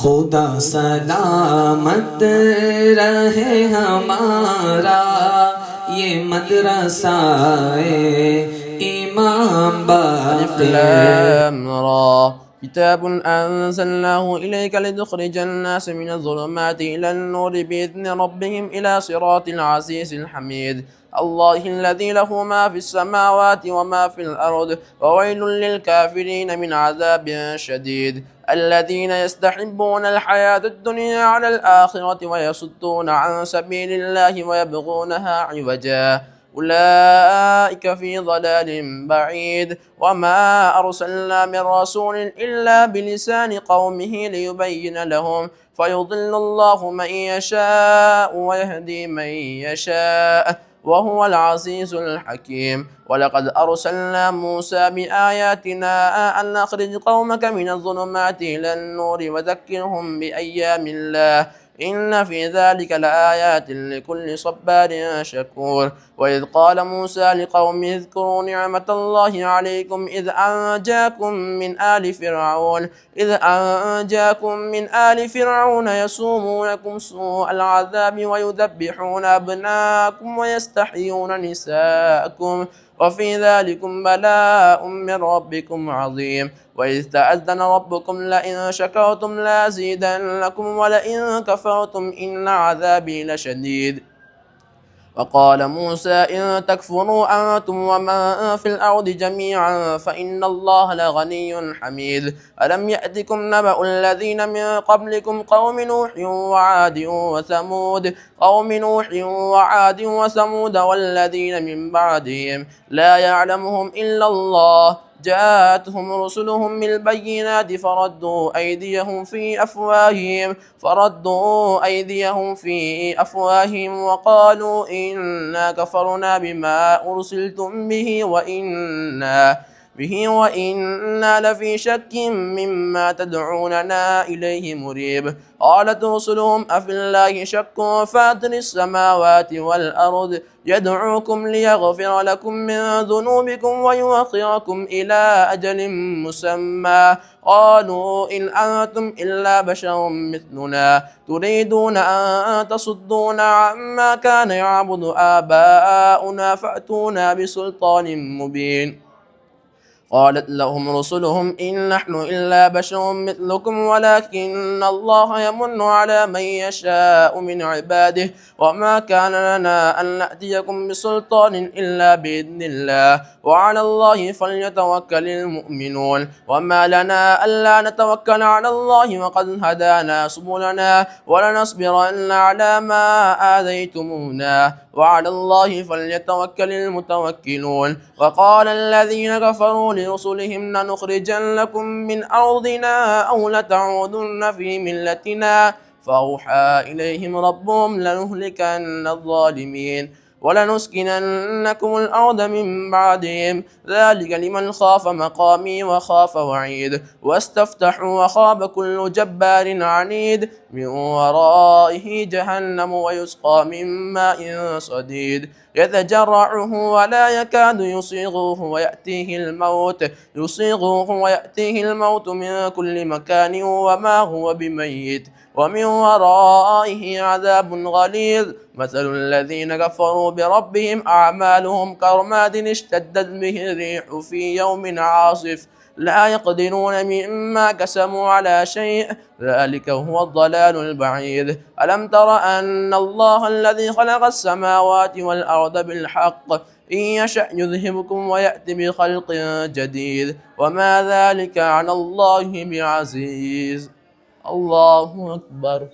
खुदा सलामत रहे हमारा ये मदरसा इमाम बाक़ी। كتاب أنزلناه إليك لتخرج الناس من الظلمات إلى النور بإذن ربهم إلى صراط العزيز الحميد. الله الذي له ما في السماوات وما في الأرض وويل للكافرين من عذاب شديد. الذين يستحبون الحياة الدنيا على الآخرة ويصدون عن سبيل الله ويبغونها عوجا أولئك في ضلال بعيد. وما أرسلنا من رسول إلا بلسان قومه ليبين لهم فيضل الله من يشاء ويهدي من يشاء وهو العزيز الحكيم. ولقد أرسلنا موسى بآياتنا أن أخرج قومك من الظلمات إلى النور وذكرهم بأيام الله إن في ذلك لآيات لكل صبار شكور. وإذ قال موسى لقومه اذكروا نعمة الله عليكم إذ أنجاكم من آل فرعون يسومونكم سوء العذاب ويذبحون أبناءكم ويستحيون نساءكم وفي ذلكم بلاء من ربكم عظيم. وإذ تأذن ربكم لئن شكرتم لأزيدنكم ولئن كفرتم إن عذابي لشديد. وقال موسى إن تكفروا أنتم ومن في الأرض جميعا فإن الله لغني حميد. ألم يأتكم نبأ الذين من قبلكم قوم نوح وعاد وثمود والذين من بعدهم لا يعلمهم إلا الله جاءتهم رسلهم بالبينات فردوا أيديهم في أفواههم وقالوا إنا كفرنا بما أرسلتم به وإنا لفي شك مما تدعوننا إليه مريب. قالت رسلهم أفي الله شك فاطر السماوات والأرض يدعوكم ليغفر لكم من ذنوبكم ويؤخركم إلى أجل مسمى قالوا إن أنتم إلا بشر مثلنا تريدون أن تصدونا عما كان يعبد آباؤنا فأتونا بسلطان مبين. قالت لهم رسلهم إن نحن إلا بشر مثلكم ولكن الله يمن على من يشاء من عباده وما كان لنا أن نأتيكم بسلطان إلا بإذن الله وعلى الله فليتوكل المؤمنون. وما لنا ألا نتوكل على الله وقد هدانا سبلنا ولنصبرن على ما آذيتمونا وعلى الله فليتوكل المتوكلون. وقال الذين كفروا لرسلهم لنخرجنكم من أرضنا أو لتعودن في ملتنا فأوحى إليهم ربهم لنهلكن الظالمين ولنسكننكم الأرض من بعدهم ذلك لمن خاف مقامي وخاف وعيد. واستفتحوا وخاب كل جبار عنيد من ورائه جهنم ويسقى من ماء صديد يتجرعه ولا يكاد يصيغه ويأتيه الموت من كل مكان وما هو بميت ومن ورائه عذاب غليظ. مثل الذين كفروا بربهم أعمالهم كرماد اشتدت به الريح في يوم عاصف لا يقدرون مما كسبوا على شيء ذلك هو الضلال البعيد. ألم تر أن الله الذي خلق السماوات والأرض بالحق إن يشأ يذهبكم ويأتي بخلق جديد وما ذلك على الله بعزيز. الله أكبر.